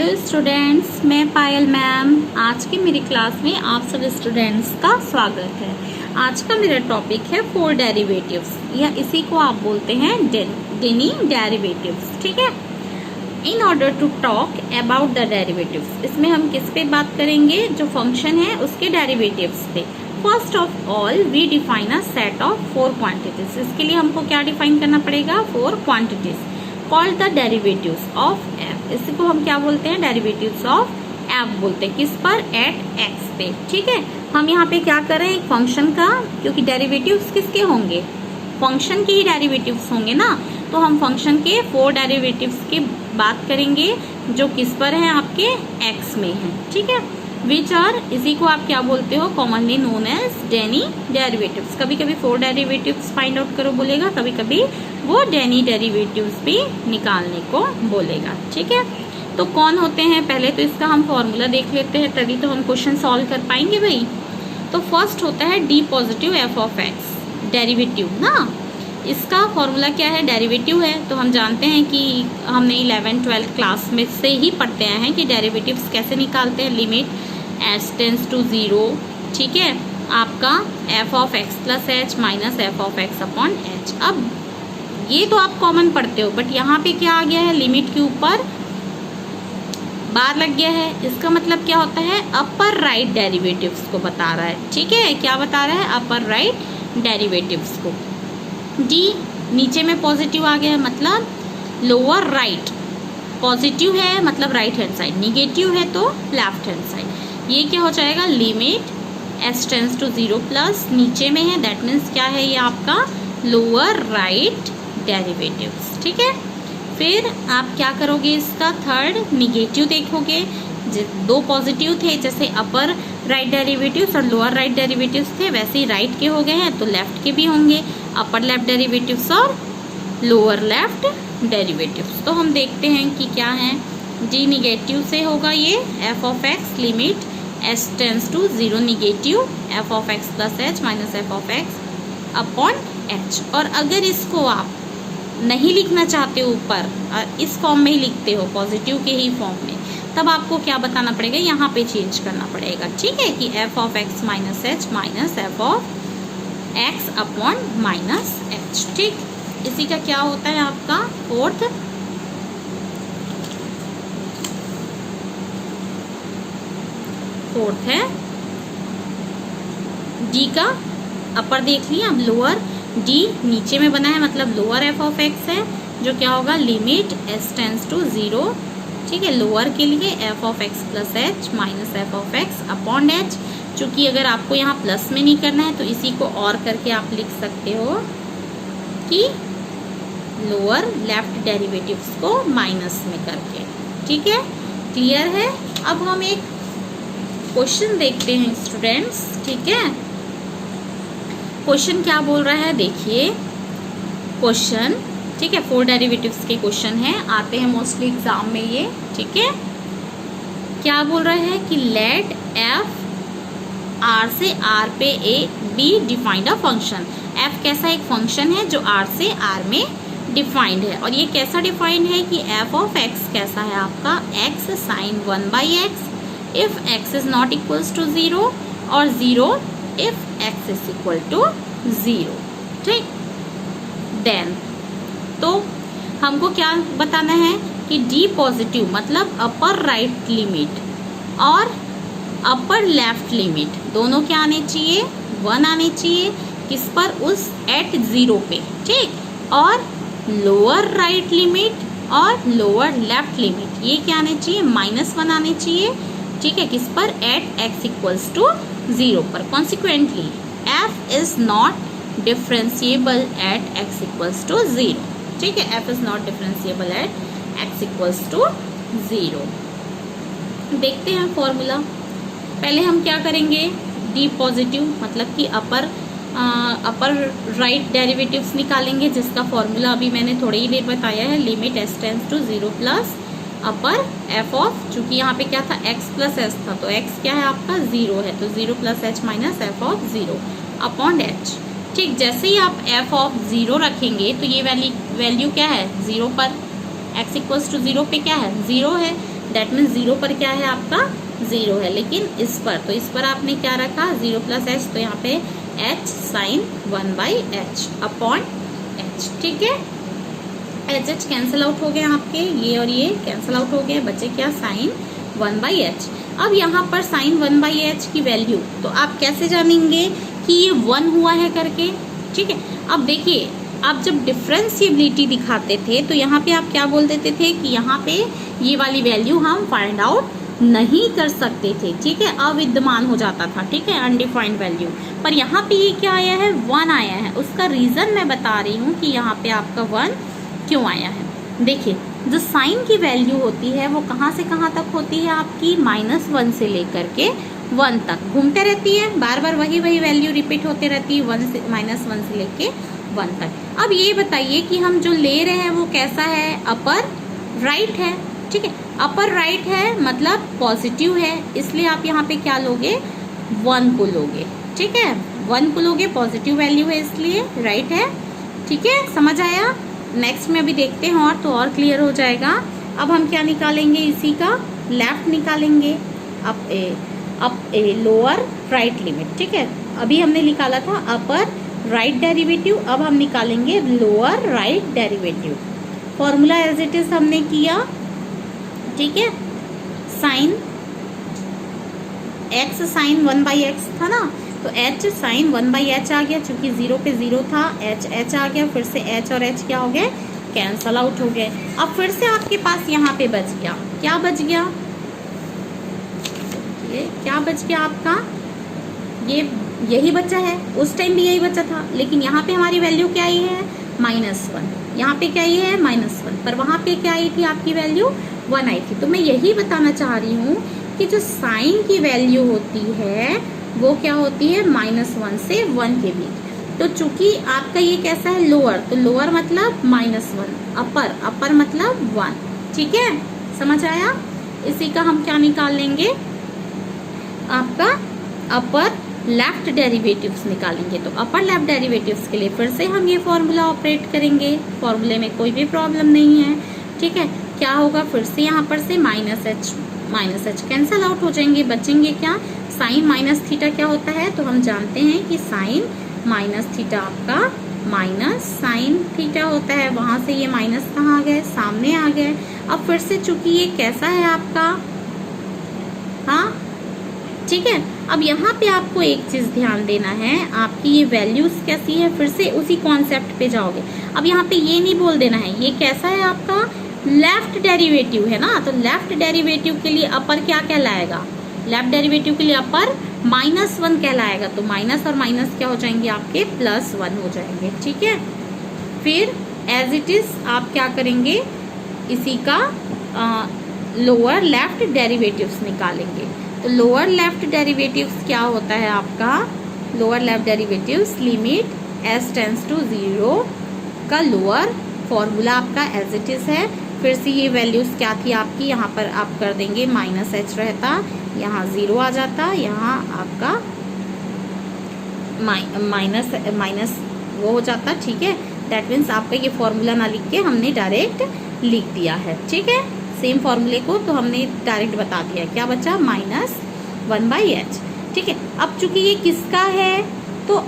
Hello students, मैं पायल ma'am. आज की मेरी क्लास में आप सब स्टूडेंट्स का स्वागत है। आज का मेरा टॉपिक है फोर डेरिवेटिव्स, या इसी को आप बोलते हैं डेनी डेरिवेटिव्स। ठीक है। In order to talk about the derivatives, इसमें हम किस पे बात करेंगे? जो फंक्शन है उसके डेरिवेटिव्स पे। First of all we define a set of four quantities. इसके लिए हमको क्या डिफाइन करना पड़ेगा? Four quantities called the derivatives of F. इसी को हम क्या बोलते हैं? डेरिवेटिव्स ऑफ एफ बोलते हैं। किस पर? एट एक्स पे। ठीक है। हम यहाँ पे क्या कर रहे हैं? एक फंक्शन का, क्योंकि डेरिवेटिव्स किसके होंगे? फंक्शन के ही डेरिवेटिव्स होंगे ना। तो हम फंक्शन के फोर डेरिवेटिव्स की बात करेंगे जो किस पर है? आपके एक्स में है। ठीक है। विच आर, इसी को आप क्या बोलते हो? कॉमनली नोन एज डेनी डेरिवेटिव्स। कभी कभी फोर डेरिवेटिव्स फाइंड आउट करो बोलेगा, कभी कभी वो डेनी डेरिवेटिव्स भी निकालने को बोलेगा। ठीक है। तो कौन होते हैं? पहले तो इसका हम फॉर्मूला देख लेते हैं, तभी तो हम क्वेश्चन सॉल्व कर पाएंगे भाई। तो फर्स्ट होता है D positive F of x derivative ना। इसका फॉर्मूला क्या है? डेरिवेटिव है तो हम जानते हैं कि हमने 11th-12th क्लास में से ही पढ़ते आए हैं कि डेरिवेटिव्स कैसे निकालते हैं। Limit H tends to 0। ठीक है। आपका F of X plus H minus F of X upon H. अब ये तो आप कॉमन पढ़ते हो, बट यहाँ पे क्या आ गया है? लिमिट के ऊपर बार लग गया है। इसका मतलब क्या होता है? अपर राइट डेरिवेटिव्स को बता रहा है। ठीक है। क्या बता रहा है? अपर राइट डेरिवेटिव्स को। डी नीचे में पॉजिटिव आ गया है, मतलब लोअर राइट। पॉजिटिव है मतलब राइट हैंड साइड, निगेटिव है तो लेफ्ट हैंड साइड। ये क्या हो जाएगा? Limit H tends to 0 plus नीचे में है, दैट मीन्स क्या है? ये आपका लोअर राइट डेरिवेटिव्स। ठीक है। फिर आप क्या करोगे? इसका थर्ड निगेटिव देखोगे। दो पॉजिटिव थे, जैसे अपर राइट डेरिवेटिव्स और लोअर राइट डेरिवेटिव्स थे, वैसे ही राइट के हो गए हैं तो लेफ्ट के भी होंगे। अपर लेफ्ट डेरिवेटिव्स और लोअर लेफ्ट डेरिवेटिव्स। तो हम देखते हैं कि क्या है। जी निगेटिव से होगा ये F of X limit H tends to 0 negative F of X plus H minus F of X upon H. और अगर इसको आप नहीं लिखना चाहते ऊपर, इस फॉर्म में ही लिखते हो, पॉजिटिव के ही फॉर्म में, तब आपको क्या बताना पड़ेगा? यहाँ पे चेंज करना पड़ेगा। ठीक है। कि F of x minus H minus F of X upon minus H. ठीक। इसी का क्या होता है? आपका फोर्थ है डी का। अपर देख लिया, अब लोअर डी नीचे में बना है, मतलब लोअर एफ ऑफ एक्स है, जो क्या होगा? Limit H tends to 0। ठीक है। लोअर के लिए F of X plus H minus F of X upon H. चूँकि अगर आपको यहाँ प्लस में नहीं करना है तो इसी को और करके आप लिख सकते हो कि लोअर लेफ्ट डेरिवेटिव्स को माइनस में करके। ठीक है। क्लियर है। अब हम एक क्वेश्चन देखते हैं स्टूडेंट्स। ठीक है। क्वेश्चन क्या बोल रहा है? देखिए क्वेश्चन। ठीक है। फोर डेरिवेटिव्स के क्वेश्चन है, आते हैं मोस्टली एग्जाम में ये। ठीक है। क्या बोल रहा है कि लेट एफ आर से आर पे A be defined a function. F कैसा एक फंक्शन है जो आर से आर में डिफाइंड है, और ये कैसा डिफाइंड है कि एफ ऑफ एक्स कैसा है? आपका x sine 1/x if x is not equals to 0 और 0 if x is equal to 0। ठीक। देन तो हमको क्या बताना है कि डी पॉजिटिव मतलब अपर राइट लिमिट और अपर लेफ्ट लिमिट दोनों क्या आने चाहिए? 1 आने चाहिए। किस पर? उस एट 0 पे। ठीक। और लोअर राइट लिमिट और लोअर लेफ्ट लिमिट ये क्या आने चाहिए? -1 आने चाहिए। ठीक है। किस पर? एट एक्स इक्वल्स टू 0 पर। Consequently f is not differentiable at x equals to 0। ठीक है। F is not differentiable at x equals to 0। देखते हैं फॉर्मूला। पहले हम क्या करेंगे? डी पॉजिटिव मतलब कि अपर राइट डेरिवेटिव्स निकालेंगे, जिसका फॉर्मूला अभी मैंने थोड़ी ही देर बताया है। Limit H tends to 0 plus upper f of, चूँकि यहाँ पे क्या था? एक्स प्लस एच था, तो एक्स क्या है आपका? 0 है, तो 0 plus H minus F of 0 upon H. ठीक। जैसे ही आप एफ ऑफ 0 रखेंगे तो ये वैल्यू क्या है? 0 पर। एक्स इक्वल्स टू 0 पे क्या है? 0 है। दैट मीन्स 0 पर क्या है आपका 0 है, लेकिन इस पर आपने क्या रखा 0 प्लस एच, तो यहाँ पे h sign 1/h upon h। ठीक है, एच कैंसिल आउट हो गए आपके, ये और ये कैंसिल आउट हो गए, बचे क्या साइन 1/h। अब यहाँ पर साइन 1/h की वैल्यू तो आप कैसे जानेंगे कि ये 1 हुआ है करके। ठीक है, अब देखिए आप जब डिफरेंशिएबिलिटी दिखाते थे तो यहाँ पे आप क्या बोल देते थे कि यहाँ पे ये वाली वैल्यू हम फाइंड आउट नहीं कर सकते थे। ठीक है, अविद्यमान हो जाता था। ठीक है, अनडिफाइंड वैल्यू। पर यहाँ पे ये क्या आया है 1 आया है। उसका रीज़न मैं बता रही हूँ कि यहाँ पे आपका 1 क्यों आया है। देखिए जो साइन की वैल्यू होती है वो कहाँ से कहाँ तक होती है आपकी -1 से लेकर के 1 तक घूमते रहती है, बार बार वही वैल्यू रिपीट होते रहती है, -1 से लेके 1 तक। अब ये बताइए कि हम जो ले रहे हैं वो कैसा है, अपर राइट है। ठीक है, अपर राइट है मतलब पॉजिटिव है, इसलिए आप यहाँ पे क्या लोगे 1 को लोगे। ठीक है, 1 को लोगे, पॉजिटिव वैल्यू है इसलिए राइट है। ठीक है, समझ आया। नेक्स्ट में अभी देखते हैं और तो और क्लियर हो जाएगा। अब हम क्या निकालेंगे, इसी का लेफ्ट निकालेंगे, up a lower right limit. ठीक है, अभी हमने निकाला था अपर राइट डेरिवेटिव, अब हम निकालेंगे lower right derivative. Formula as it is हमने किया। ठीक है, साइन x साइन 1/x था ना, तो h साइन 1/h आ गया, चूंकि 0 पे 0 था, h आ गया, फिर से h और h क्या हो गए कैंसल आउट हो गए। अब फिर से आपके पास यहाँ पे बच गया, क्या बच गया, ये क्या बच गया आपका, ये यही बचा है, उस टाइम भी यही बचा था, लेकिन यहाँ पे हमारी वैल्यू क्या आई है -1, यहाँ पे क्या आई है -1, पर वहाँ पे क्या आई थी आपकी वैल्यू 1 आई थी। तो मैं यही बताना चाह रही हूँ कि जो साइन की वैल्यू होती है वो क्या होती है -1 से 1 के बीच। तो चूंकि आपका ये कैसा है लोअर, तो लोअर मतलब -1, अपर मतलब 1। ठीक है, समझ आया। इसी का हम क्या निकाल लेंगे, आपका अपर लेफ्ट डेरिवेटिव्स निकालेंगे। तो अपर लेफ्ट डेरिवेटिव्स के लिए फिर से हम ये फॉर्मूला ऑपरेट करेंगे, फॉर्मूले में कोई भी प्रॉब्लम नहीं है। ठीक है, क्या होगा, फिर से यहाँ पर से -h कैंसल आउट हो जाएंगे, बचेंगे क्या, साइन माइनस थीटा क्या होता है, तो हम जानते हैं कि साइन माइनस थीटा आपका माइनस साइन थीटा होता है। वहां से ये माइनस कहाँ आ गए, सामने आ गए। अब फिर से चूंकि ये कैसा है आपका, हाँ ठीक है, अब यहाँ पे आपको एक चीज ध्यान देना है, आपकी ये वैल्यूज कैसी है, फिर से उसी कॉन्सेप्ट पे जाओगे। अब यहाँ पे ये नहीं बोल देना है ये कैसा है आपका लेफ्ट डेरिवेटिव है ना, तो लेफ्ट डेरिवेटिव के लिए अपर क्या कहलाएगा, लेफ्ट डेरिवेटिव के लिए अपर -1 कहलाएगा। तो माइनस और माइनस क्या हो जाएंगे आपके +1 हो जाएंगे। ठीक है, फिर एज इट इज आप क्या करेंगे, इसी का लोअर लेफ्ट डेरिवेटिव्स निकालेंगे। तो लोअर लेफ्ट डेरिवेटिव्स क्या होता है आपका, lower left derivatives limit s tends to 0 का लोअर फॉर्मूला आपका एज इट इज है। फिर से ये वैल्यूज क्या थी आपकी, यहाँ पर आप कर देंगे -h रहता, यहाँ 0 आ जाता, यहाँ आपका माइनस वो हो जाता। ठीक है, दैट मीन्स आपका ये फॉर्मूला ना लिख के हमने डायरेक्ट लिख दिया है। ठीक है, सेम फॉर्मूले को तो हमने डायरेक्ट बता दिया, क्या बचा -1/h। ठीक है, अब चूंकि ये किसका है, तो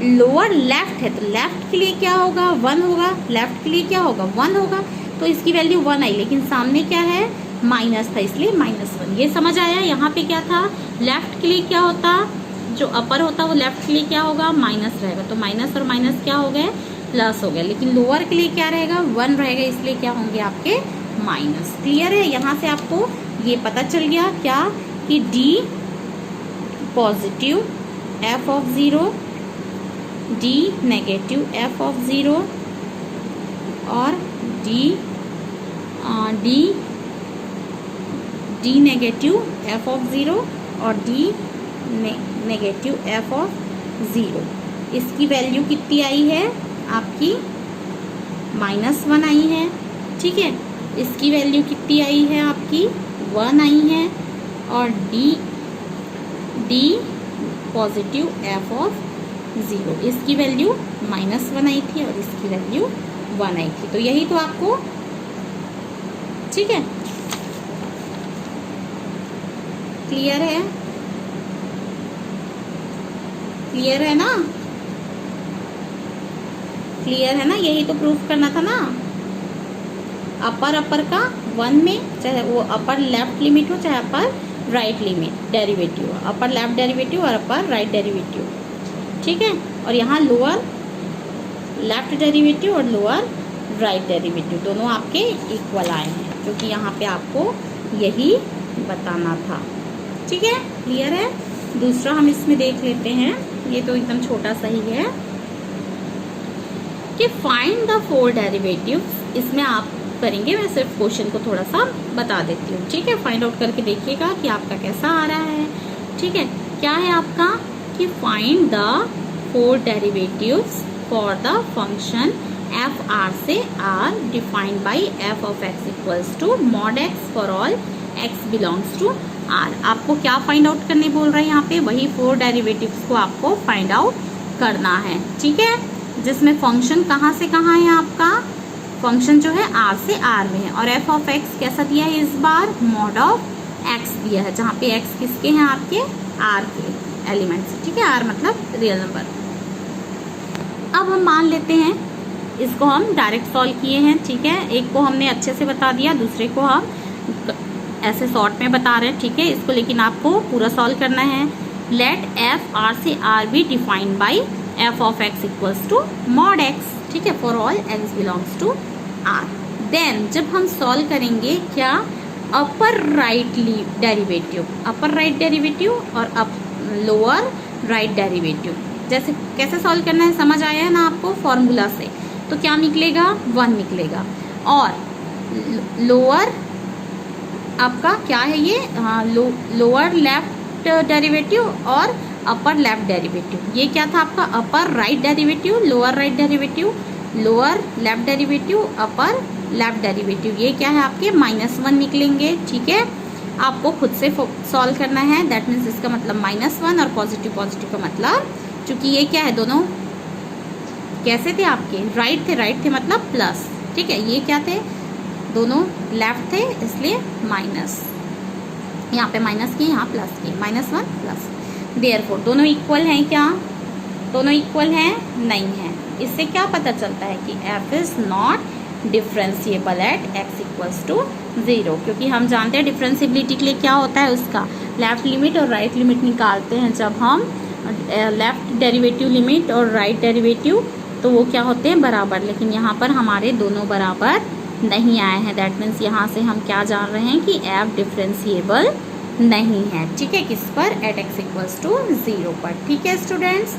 लोअर लेफ्ट है, तो लेफ्ट के लिए क्या होगा 1 होगा, लेफ्ट के लिए क्या होगा 1 होगा, तो इसकी वैल्यू 1 आई, लेकिन सामने क्या है माइनस था, इसलिए -1। ये समझ आया। यहाँ पे क्या था, लेफ्ट के लिए क्या होता, जो अपर होता वो लेफ्ट के लिए क्या होगा माइनस रहेगा, तो माइनस और माइनस क्या हो गए प्लस हो गया, लेकिन लोअर के लिए क्या रहेगा 1 रहेगा, इसलिए क्या होंगे आपके माइनस। क्लियर है, यहाँ से आपको ये पता चल गया क्या कि D positive f(0), D negative f(0) और D नेगेटिव f(0) और D नेगेटिव f(0). इसकी वैल्यू कितनी आई है आपकी -1 आई है। ठीक है, इसकी वैल्यू कितनी आई है आपकी 1 आई है, और D पॉजिटिव f(0), इसकी वैल्यू -1 आई थी और इसकी वैल्यू 1 आई थी। तो यही तो आपको, ठीक है, क्लियर है? क्लियर है ना? क्लियर है ना? यही तो प्रूफ करना था ना। अपर का 1 में, चाहे वो अपर लेफ्ट लिमिट हो चाहे upper right limit derivative, upper left derivative और अपर राइट डेरिवेटिव, ठीक है। और यहाँ लोअर लेफ्ट डेरिवेटिव और लोअर राइट डेरिवेटिव दोनों आपके इक्वल आए हैं, क्योंकि यहाँ पे आपको यही बताना था, ठीक है। क्लियर है? दूसरा हम इसमें देख लेते हैं, ये तो एकदम छोटा सा ही है कि फाइंड द 4 डेरिवेटिव्स। इसमें आप करेंगे, मैं सिर्फ क्वेश्चन को थोड़ा सा बता देती हूँ, ठीक है। फाइंड आउट करके देखिएगा कि आपका कैसा आ रहा है, ठीक है। क्या है आपका कि find the 4 derivatives for the function f R से R defined by f of x equals to mod x for all x belongs to R. आपको क्या फाइंड आउट करने बोल रहे हैं यहाँ पे? वही 4 डेरिवेटिव्स को आपको फाइंड आउट करना है, ठीक है। जिसमें फंक्शन कहाँ से कहाँ है आपका? फंक्शन जो है आर से आर में है, और एफ ऑफ एक्स कैसा दिया है इस बार? मॉड ऑफ एक्स दिया है, जहाँ पे एक्स किसके हैं? आपके आर के एलिमेंट्स, ठीक है। आर मतलब रियल नंबर। अब हम मान लेते हैं, इसको हम डायरेक्ट सॉल्व किए हैं, ठीक है। एक को हमने अच्छे से बता दिया, दूसरे को हम ऐसे शॉर्ट में बता रहे हैं, ठीक है। इसको लेकिन आपको पूरा सॉल्व करना है। लेट एफ आर से R be defined by f of x equals to mod x, ठीक है, for all x belongs to R. Then जब हम सॉल्व करेंगे क्या? Upper right derivative, upper right derivative और लोअर राइट डेरिवेटिव, जैसे कैसे सॉल्व करना है समझ आया है ना आपको फॉर्मूला से? तो क्या निकलेगा? 1 निकलेगा। और लोअर आपका क्या है ये? हाँ, लोअर लेफ्ट डेरिवेटिव और अपर लेफ्ट डेरिवेटिव। ये क्या था आपका? अपर right derivative, lower right derivative, lower left derivative, upper left derivative. ये क्या है आपके? -1 निकलेंगे, ठीक है। आपको खुद से सॉल्व करना है, दैट मीन्स इसका मतलब -1 और पॉजिटिव का मतलब, चूंकि ये क्या है दोनों कैसे थे आपके? राइट थे, राइट थे मतलब प्लस, ठीक है। ये क्या थे? दोनों लेफ्ट थे, इसलिए माइनस, यहाँ पे माइनस की, यहाँ प्लस की, -1 प्लस। देयरफॉर दोनों इक्वल हैं क्या? दोनों इक्वल हैं? नहीं है। इससे क्या पता चलता है कि f is not differentiable at x equals to 0, क्योंकि हम जानते हैं डिफरेंशिएबिलिटी के लिए क्या होता है, उसका लेफ्ट लिमिट और राइट लिमिट निकालते हैं। जब हम लेफ्ट डेरिवेटिव लिमिट और राइट डेरिवेटिव, तो वो क्या होते हैं? बराबर। लेकिन यहाँ पर हमारे दोनों बराबर नहीं आए हैं, दैट मीन्स यहाँ से हम क्या जान रहे हैं कि f डिफरेंशिएबल नहीं है, ठीक है। किस पर? एट x इक्वल्स टू 0 पर, ठीक है स्टूडेंट्स।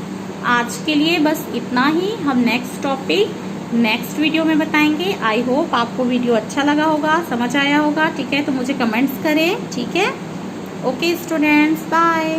आज के लिए बस इतना ही, हम नेक्स्ट टॉपिक नेक्स्ट वीडियो में बताएंगे। आई होप आपको वीडियो अच्छा लगा होगा, समझ आया होगा, ठीक है। तो मुझे कमेंट्स करें, ठीक है। Okay students, bye.